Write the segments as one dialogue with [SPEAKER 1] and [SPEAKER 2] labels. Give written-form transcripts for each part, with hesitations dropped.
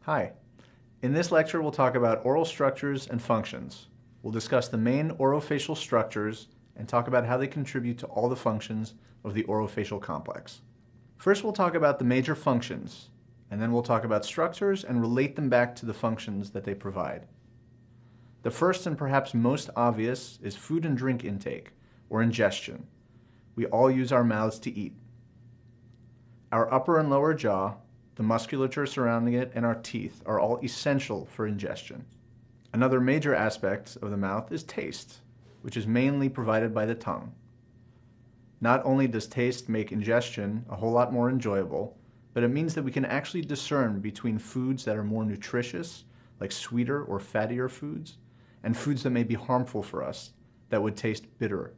[SPEAKER 1] Hi. In this lecture, we'll talk about oral structures and functions. We'll discuss the main orofacial structures and talk about how they contribute to all the functions of the orofacial complex. First, we'll talk about the major functions, and then we'll talk about structures and relate them back to the functions that they provide. The first and perhaps most obvious is food and drink intake, or ingestion. We all use our mouths to eat. Our upper and lower jaw, the musculature surrounding it, and our teeth are all essential for ingestion. Another major aspect of the mouth is taste, which is mainly provided by the tongue. Not only does taste make ingestion a whole lot more enjoyable, but it means that we can actually discern between foods that are more nutritious, like sweeter or fattier foods, and foods that may be harmful for us, that would taste bitter.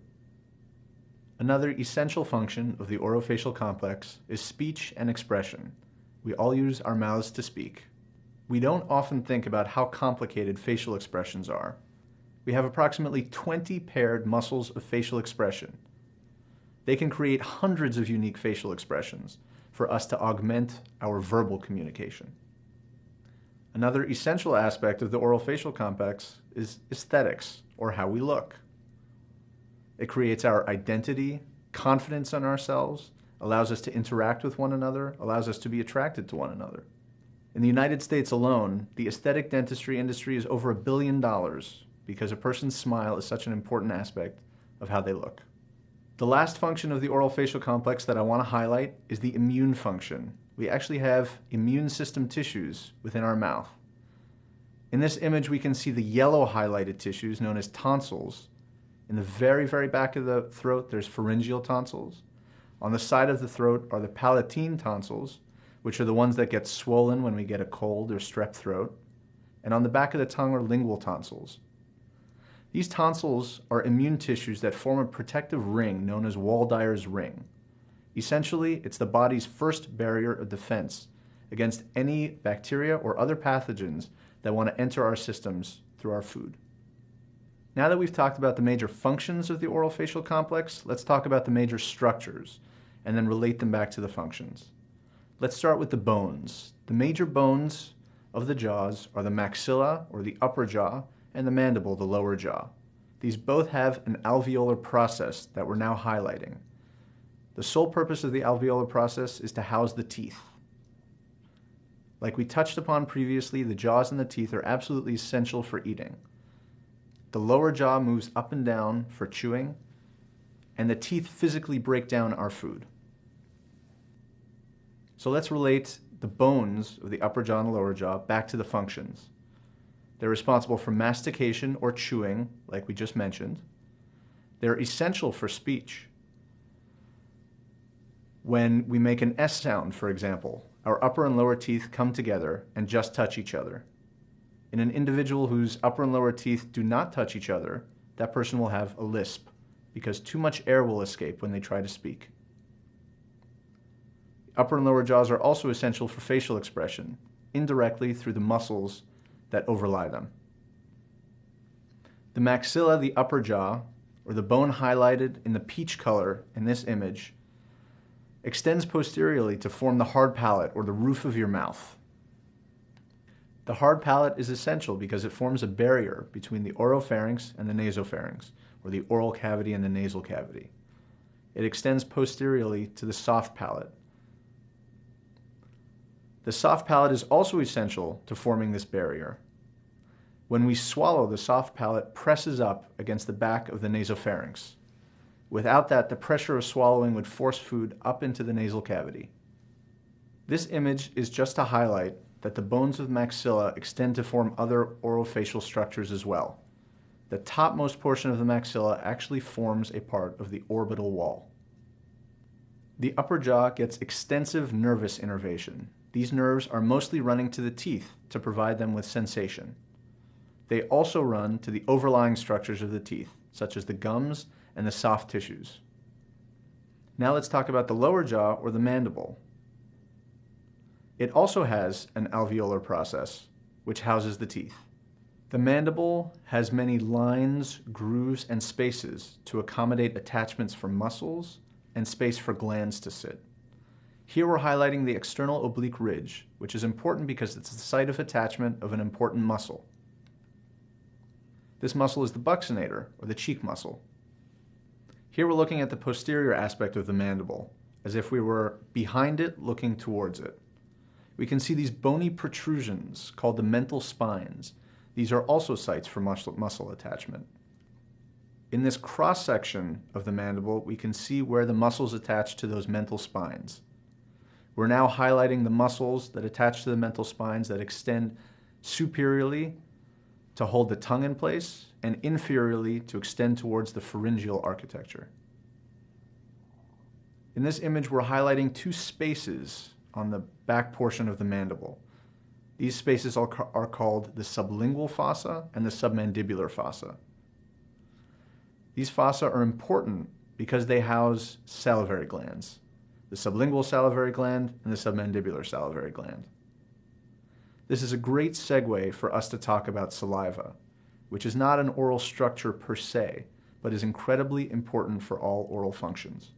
[SPEAKER 1] Another essential function of the orofacial complex is speech and expression. We all use our mouths to speak. We don't often think about how complicated facial expressions are. We have approximately 20 paired muscles of facial expression. They can create hundreds of unique facial expressions for us to augment our verbal communication. Another essential aspect of the orofacial complex is aesthetics, or how we look. It creates our identity, confidence in ourselves, allows us to interact with one another, allows us to be attracted to one another. In the United States alone, the aesthetic dentistry industry is over $1 billion because a person's smile is such an important aspect of how they look. The last function of the orofacial complex that I want to highlight is the immune function. We actually have immune system tissues within our mouth. In this image, we can see the yellow highlighted tissues known as tonsils. In the very, very back of the throat, there's pharyngeal tonsils. On the side of the throat are the palatine tonsils, which are the ones that get swollen when we get a cold or strep throat. And on the back of the tongue are lingual tonsils. These tonsils are immune tissues that form a protective ring known as Waldeier's ring. Essentially, it's the body's first barrier of defense against any bacteria or other pathogens that want to enter our systems through our food. Now that we've talked about the major functions of the orofacial complex, let's talk about the major structures and then relate them back to the functions. Let's start with the bones. The major bones of the jaws are the maxilla, or the upper jaw, and the mandible, the lower jaw. These both have an alveolar process that we're now highlighting. The sole purpose of the alveolar process is to house the teeth. Like we touched upon previously, the jaws and the teeth are absolutely essential for eating. The lower jaw moves up and down for chewing, and the teeth physically break down our food. So let's relate the bones of the upper jaw and the lower jaw back to the functions. They're responsible for mastication or chewing, like we just mentioned. They're essential for speech. When we make an S sound, for example, our upper and lower teeth come together and just touch each other. In an individual whose upper and lower teeth do not touch each other, that person will have a lisp because too much air will escape when they try to speak. Upper and lower jaws are also essential for facial expression, indirectly through the muscles that overlie them. The maxilla, the upper jaw, or the bone highlighted in the peach color in this image, extends posteriorly to form the hard palate, or the roof of your mouth. The hard palate is essential because it forms a barrier between the oropharynx and the nasopharynx, or the oral cavity and the nasal cavity. It extends posteriorly to the soft palate. The soft palate is also essential to forming this barrier. When we swallow, the soft palate presses up against the back of the nasopharynx. Without that, the pressure of swallowing would force food up into the nasal cavity. This image is just to highlight that the bones of the maxilla extend to form other orofacial structures as well. The topmost portion of the maxilla actually forms a part of the orbital wall. The upper jaw gets extensive nervous innervation. These nerves are mostly running to the teeth to provide them with sensation. They also run to the overlying structures of the teeth, such as the gums and the soft tissues. Now let's talk about the lower jaw, or the mandible. It also has an alveolar process, which houses the teeth. The mandible has many lines, grooves, and spaces to accommodate attachments for muscles and space for glands to sit. Here we're highlighting the external oblique ridge, which is important because it's the site of attachment of an important muscle. This muscle is the buccinator, or the cheek muscle. Here we're looking at the posterior aspect of the mandible, as if we were behind it looking towards it. We can see these bony protrusions called the mental spines. These are also sites for muscle attachment. In this cross-section of the mandible, we can see where the muscles attach to those mental spines. We're now highlighting the muscles that attach to the mental spines that extend superiorly to hold the tongue in place and inferiorly to extend towards the pharyngeal architecture. In this image, we're highlighting two spaces on the back portion of the mandible. These spaces are called the sublingual fossa and the submandibular fossa. These fossa are important because they house salivary glands, the sublingual salivary gland and the submandibular salivary gland. This is a great segue for us to talk about saliva, which is not an oral structure per se, but is incredibly important for all oral functions.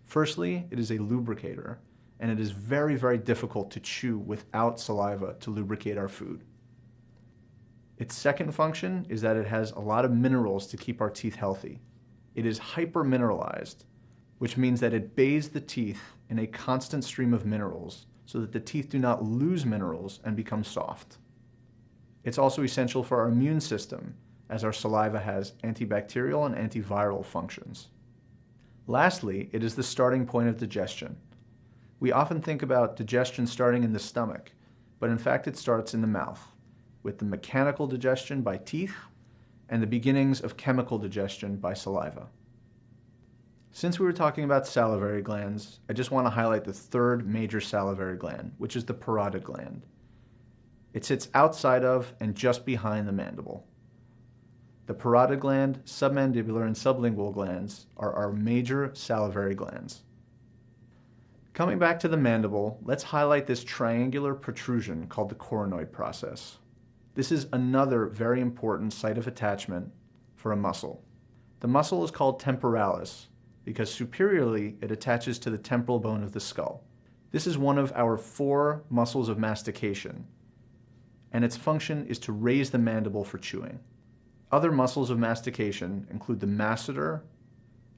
[SPEAKER 1] Firstly, it is a lubricator, and it is very, very difficult to chew without saliva to lubricate our food. Its second function is that it has a lot of minerals to keep our teeth healthy. It is hypermineralized, which means that it bathes the teeth in a constant stream of minerals so that the teeth do not lose minerals and become soft. It's also essential for our immune system, as our saliva has antibacterial and antiviral functions. Lastly, it is the starting point of digestion. We often think about digestion starting in the stomach, but in fact it starts in the mouth, with the mechanical digestion by teeth and the beginnings of chemical digestion by saliva. Since we were talking about salivary glands, I just want to highlight the third major salivary gland, which is the parotid gland. It sits outside of and just behind the mandible. The parotid gland, submandibular, and sublingual glands are our major salivary glands. Coming back to the mandible, let's highlight this triangular protrusion called the coronoid process. This is another very important site of attachment for a muscle. The muscle is called temporalis because superiorly it attaches to the temporal bone of the skull. This is one of our 4 muscles of mastication, and its function is to raise the mandible for chewing. Other muscles of mastication include the masseter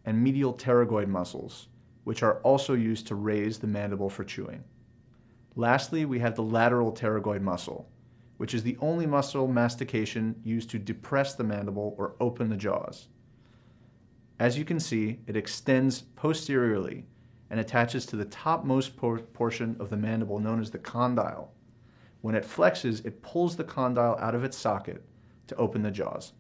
[SPEAKER 1] and medial pterygoid muscles, which are also used to raise the mandible for chewing. Lastly, we have the lateral pterygoid muscle, which is the only muscle mastication used to depress the mandible or open the jaws. As you can see, it extends posteriorly and attaches to the topmost portion of the mandible known as the condyle. When it flexes, it pulls the condyle out of its socket to open the jaws.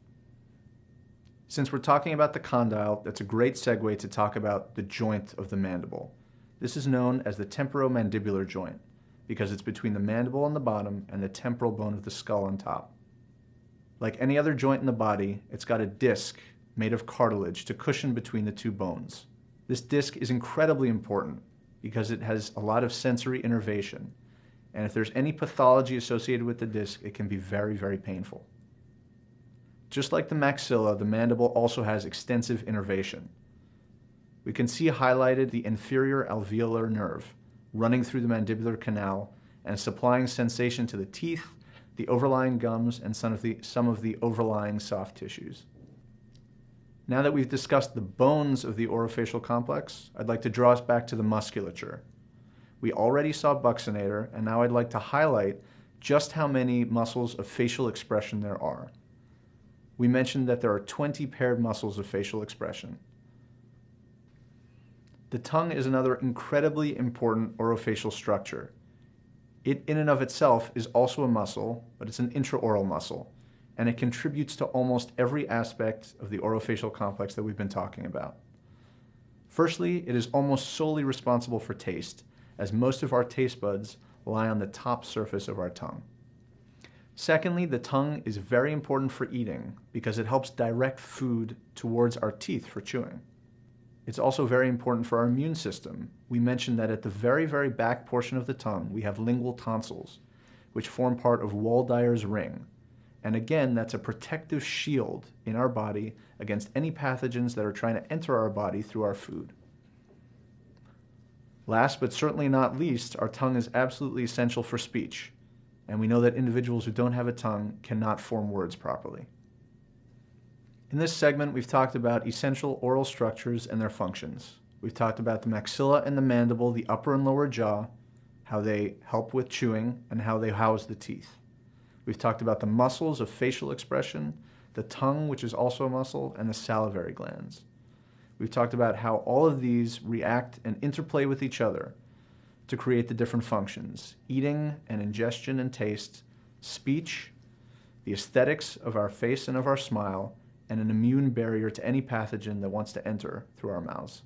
[SPEAKER 1] Since we're talking about the condyle, that's a great segue to talk about the joint of the mandible. This is known as the temporomandibular joint because it's between the mandible on the bottom and the temporal bone of the skull on top. Like any other joint in the body, it's got a disc made of cartilage to cushion between the two bones. This disc is incredibly important because it has a lot of sensory innervation, and if there's any pathology associated with the disc, it can be very, very painful. Just like the maxilla, the mandible also has extensive innervation. We can see highlighted the inferior alveolar nerve running through the mandibular canal and supplying sensation to the teeth, the overlying gums, and some of the overlying soft tissues. Now that we've discussed the bones of the orofacial complex, I'd like to draw us back to the musculature. We already saw buccinator, and now I'd like to highlight just how many muscles of facial expression there are. We mentioned that there are 20 paired muscles of facial expression. The tongue is another incredibly important orofacial structure. It in and of itself is also a muscle, but it's an intraoral muscle, and it contributes to almost every aspect of the orofacial complex that we've been talking about. Firstly, it is almost solely responsible for taste, as most of our taste buds lie on the top surface of our tongue. Secondly, the tongue is very important for eating because it helps direct food towards our teeth for chewing. It's also very important for our immune system. We mentioned that at the very, very back portion of the tongue, we have lingual tonsils, which form part of Wall-Dyer's ring. And again, that's a protective shield in our body against any pathogens that are trying to enter our body through our food. Last but certainly not least, our tongue is absolutely essential for speech, and we know that individuals who don't have a tongue cannot form words properly. In this segment, we've talked about essential oral structures and their functions. We've talked about the maxilla and the mandible, the upper and lower jaw, how they help with chewing, and how they house the teeth. We've talked about the muscles of facial expression, the tongue, which is also a muscle, and the salivary glands. We've talked about how all of these react and interplay with each other to create the different functions: eating and ingestion and taste, speech, the aesthetics of our face and of our smile, and an immune barrier to any pathogen that wants to enter through our mouths.